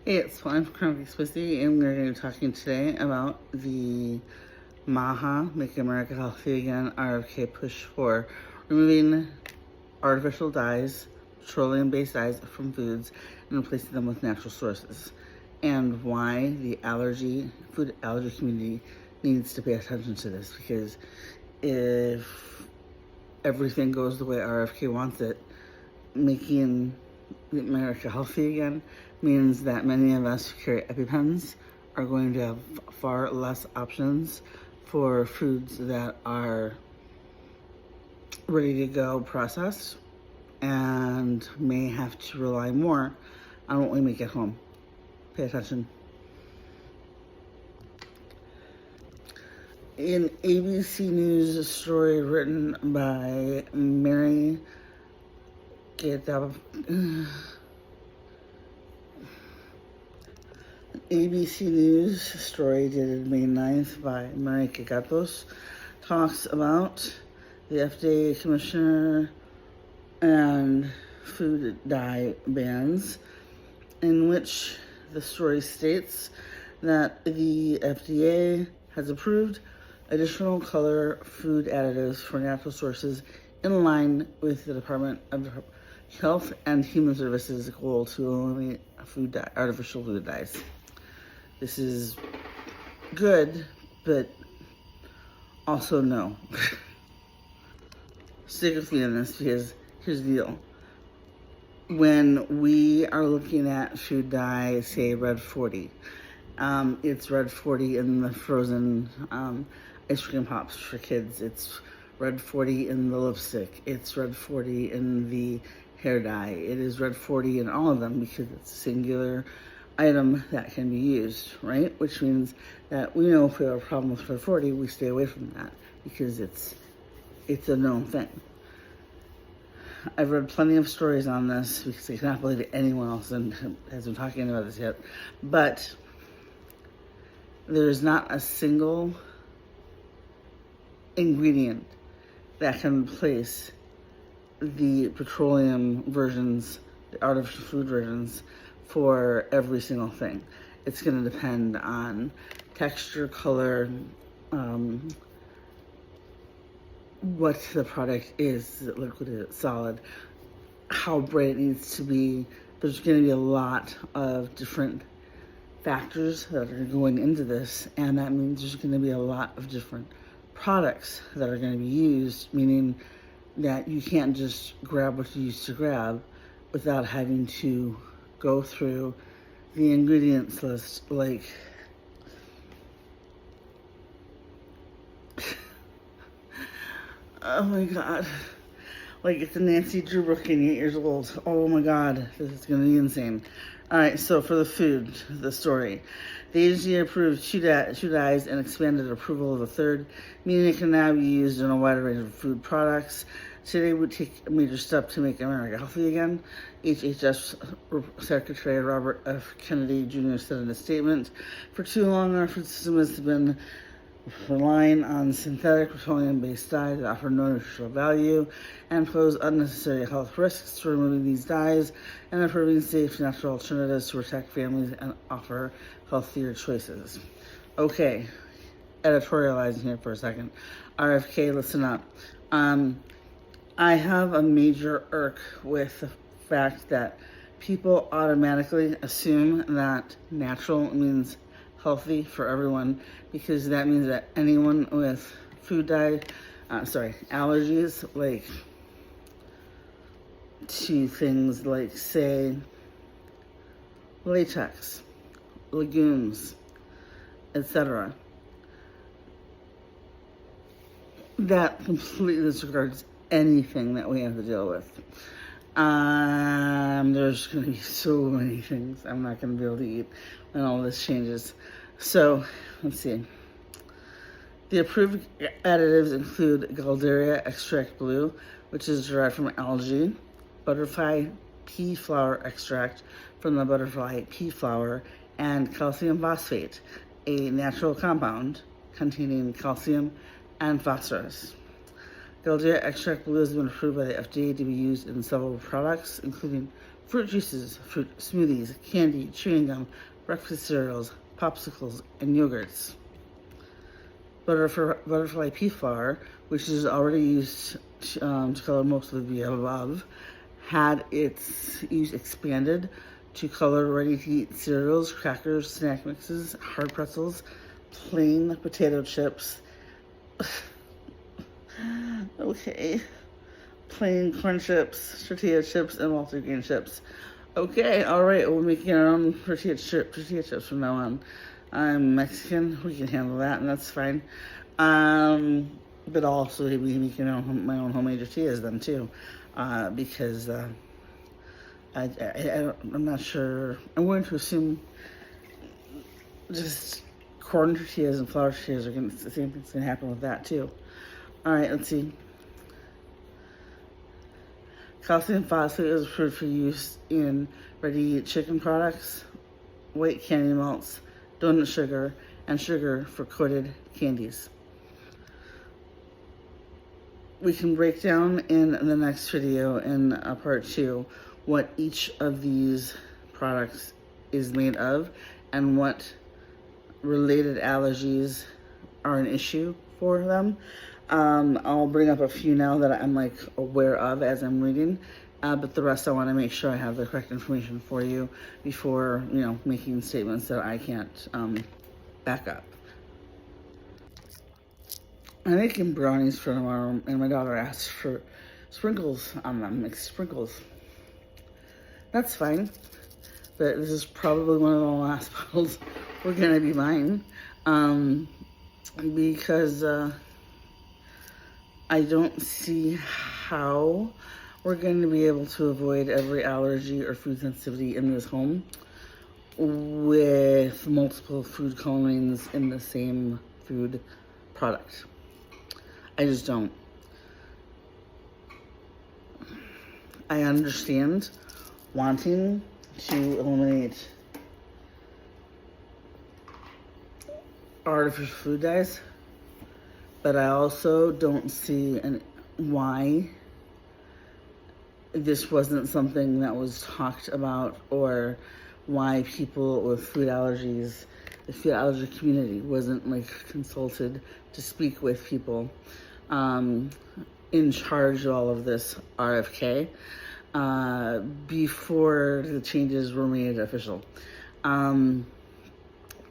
Hey, it's Flying for Crumpy Swissy, and we're going to be talking today about the MAHA, Make America Healthy Again, RFK push for removing artificial dyes, petroleum-based dyes from foods, and replacing them with natural sources, and why the food allergy community needs to pay attention to this, because if everything goes the way RFK wants it, making America healthy again means that many of us who carry EpiPens are going to have far less options for foods that are ready to go processed and may have to rely more on what we make at home. Pay attention. An ABC News story written by Mary ABC News story dated May 9th by Mary Gatos talks about the FDA commissioner and food dye bans, in which the story states that the FDA has approved additional color food additives for natural sources in line with the Department of Health and Human Services goal to eliminate artificial food dyes. This is good, but also no. Stick with me on this, because here's the deal. When we are looking at food dye, say Red 40, it's Red 40 in the frozen ice cream pops for kids. It's Red 40 in the lipstick. It's Red 40 in the hair dye. It is Red 40 in all of them because it's a singular item that can be used, right? Which means that we know if we have a problem with Red 40, we stay away from that because it's a known thing. I've read plenty of stories on this because I cannot believe that anyone else has been talking about this yet. But there's not a single ingredient that can replace the petroleum versions, the artificial food versions, for every single thing. It's going to depend on texture, color, what the product is it liquid, is it solid, how bright it needs to be. There's going to be a lot of different factors that are going into this, and that means there's going to be a lot of different products that are going to be used, meaning that you can't just grab what you used to grab without having to go through the ingredients list, like oh my god, like it's a Nancy Drew Brook and 8 years old. Oh my god, this is gonna be insane. All right, so for the food, the story. The agency approved two dyes and expanded approval of a third, meaning it can now be used in a wider range of food products. Today would take a major step to make America healthy again. HHS Secretary Robert F. Kennedy Jr. said in a statement, "For too long, our food system has been relying on synthetic petroleum-based dyes that offer no nutritional value and pose unnecessary health risks. To removing these dyes and improving safe natural alternatives to protect families and offer healthier choices." Okay, editorializing here for a second. RFK, listen up. I have a major irk with the fact that people automatically assume that natural means healthy for everyone, because that means that anyone with allergies, like to things like, say, latex, legumes, etc., that completely disregards anything that we have to deal with. There's going to be so many things I'm not going to be able to eat when all this changes. So, let's see. The approved additives include Galdieria extract blue, which is derived from algae, butterfly pea flower extract from the butterfly pea flower, and calcium phosphate, a natural compound containing calcium and phosphorus. Galdieria extract blue has been approved by the FDA to be used in several products, including fruit juices, fruit smoothies, candy, chewing gum, breakfast cereals, popsicles, and yogurts. Butterfly pea flour, which is already used to color most of the above, had its use expanded to color ready-to-eat cereals, crackers, snack mixes, hard pretzels, plain potato chips. Okay. Plain corn chips, tortilla chips, and multigrain chips. Okay, all right, we're making our own tortilla chips from now on. I'm Mexican, we can handle that, and that's fine. But I'll also be making my own homemade tortillas then too, because I'm not sure. I'm going to assume just corn tortillas and flour tortillas are going to, the same thing's going to happen with that too. All right, let's see. Calcium phosphate is approved for use in ready-to-eat chicken products, white candy melts, donut sugar, and sugar for coated candies. We can break down in the next video in part 2 what each of these products is made of and what related allergies are an issue for them. I'll bring up a few now that I'm aware of as I'm reading, but the rest I want to make sure I have the correct information for you before, making statements that I can't back up. I'm making brownies for tomorrow, and my daughter asked for sprinkles on them, mixed sprinkles. That's fine, but this is probably one of the last bottles we're gonna be buying, because I don't see how we're going to be able to avoid every allergy or food sensitivity in this home with multiple food colorings in the same food product. I just don't. I understand wanting to eliminate artificial food dyes, but I also don't see why this wasn't something that was talked about, or why people with food allergies, the food allergy community wasn't consulted to speak with people in charge of all of this RFK before the changes were made official. I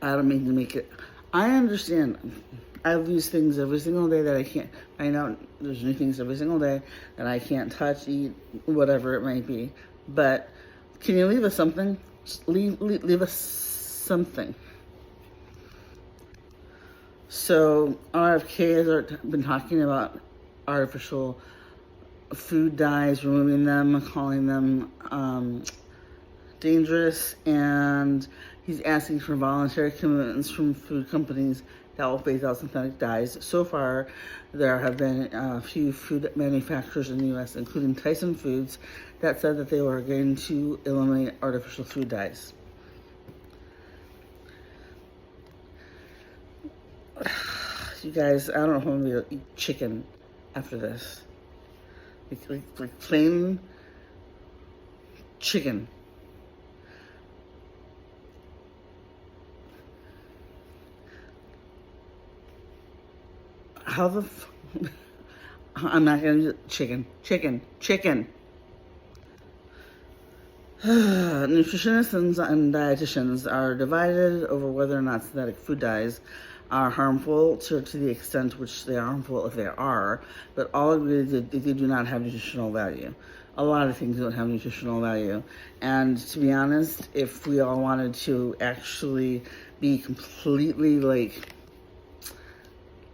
don't mean to make it. I understand. I lose things every single day that I can't find out. There's new things every single day that I can't touch, eat, whatever it might be. But can you leave us something? Just leave us something. So RFK has been talking about artificial food dyes, removing them, calling them dangerous, and he's asking for voluntary commitments from food companies that will phase out synthetic dyes. So far, there have been a few food manufacturers in the U.S., including Tyson Foods, that said that they were going to eliminate artificial food dyes. You guys, I don't know if I'm going to be able to eat chicken after this. Like plain chicken. How the I'm not gonna do chicken. Nutritionists and dietitians are divided over whether or not synthetic food dyes are harmful to the extent which they are harmful, if they are, but all agree that they do not have nutritional value. A lot of things don't have nutritional value. And to be honest, if we all wanted to actually be completely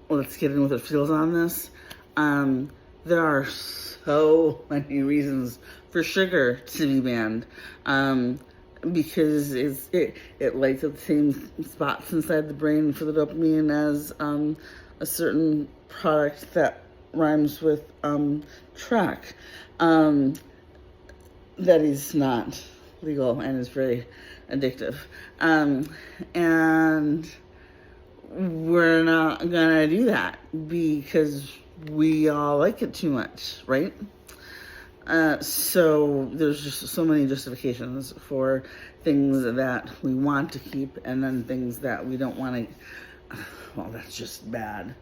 let's get in with our feels on this. There are so many reasons for sugar to be banned, because it lights up the same spots inside the brain for the dopamine as a certain product that rhymes with track. That is not legal and is very addictive, and we're not gonna do that because we all like it too much, right? So there's just so many justifications for things that we want to keep and then things that we don't want to. Well, that's just bad.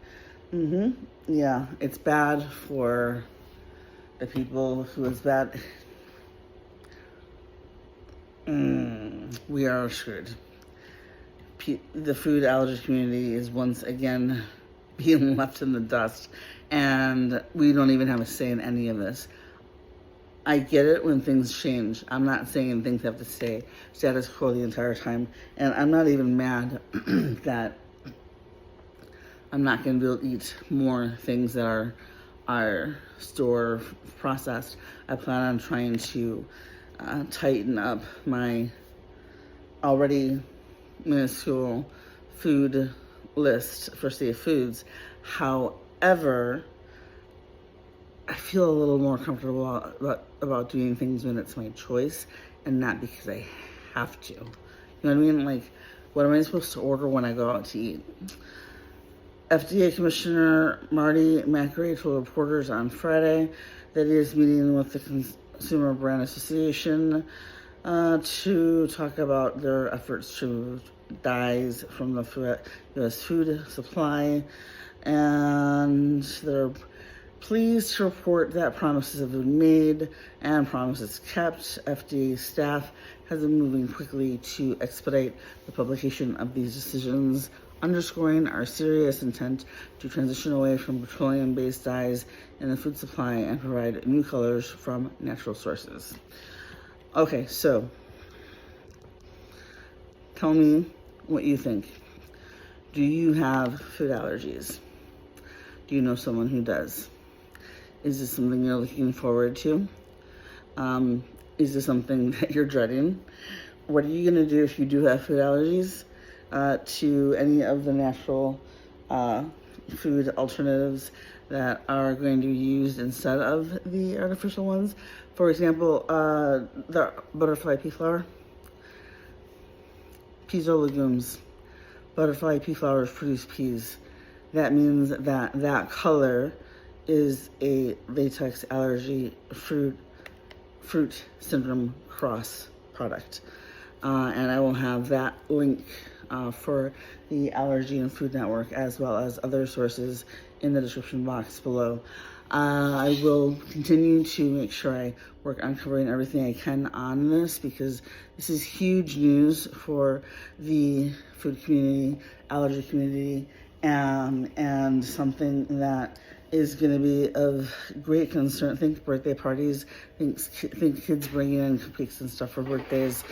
Yeah, it's bad for the people who is bad. We are screwed. The food allergy community is once again being left in the dust, and we don't even have a say in any of this. I get it when things change. I'm not saying things have to stay status quo the entire time, and I'm not even mad that I'm not going to be able to eat more things that are store processed. I plan on trying to tighten up my already minuscule food list for safe foods. However, I feel a little more comfortable about doing things when it's my choice and not because I have to. You know what I mean? Like, what am I supposed to order when I go out to eat? FDA Commissioner Marty McRae told reporters on Friday that he is meeting with the Consumer Brand Association to talk about their efforts to dyes from the U.S. food supply, and they're pleased to report that promises have been made and promises kept. FDA staff has been moving quickly to expedite the publication of these decisions, underscoring our serious intent to transition away from petroleum-based dyes in the food supply and provide new colors from natural sources. Okay, so tell me what you think. Do you have food allergies? Do you know someone who does? Is this something you're looking forward to? Is this something that you're dreading? What are you going to do if you do have food allergies to any of the natural food alternatives that are going to be used instead of the artificial ones? For example, the butterfly pea flower. Peas are legumes. Butterfly pea flowers produce peas. That means that that color is a latex allergy fruit syndrome cross product. And I will have that link for the Allergy and Food Network as well as other sources in the description box below. I will continue to make sure I work on covering everything I can on this because this is huge news for the food community, allergy community, and something that is going to be of great concern. Think birthday parties, think kids bringing in cupcakes and stuff for birthdays,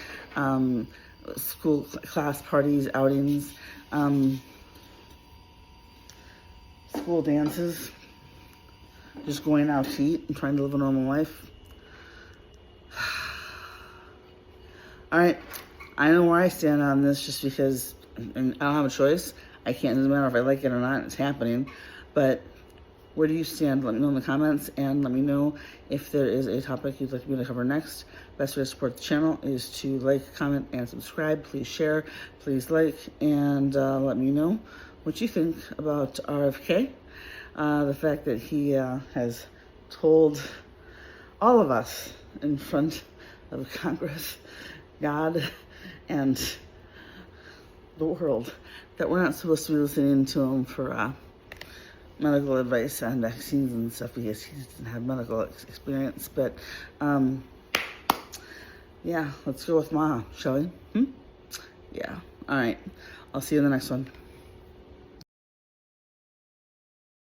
school class parties, outings, school dances, just going out to eat and trying to live a normal life. All right, I know where I stand on this just because and I don't have a choice. I can't, it doesn't matter if I like it or not, it's happening. But where do you stand? Let me know in the comments and let me know if there is a topic you'd like me to cover next. Best way to support the channel is to like, comment, and subscribe. Please share, please like, and let me know what you think about RFK. The fact that he has told all of us in front of Congress, God, and the world that we're not supposed to be listening to him for medical advice on vaccines and stuff because he doesn't have medical experience. But yeah, let's go with Ma, shall we? Yeah. All right. I'll see you in the next one.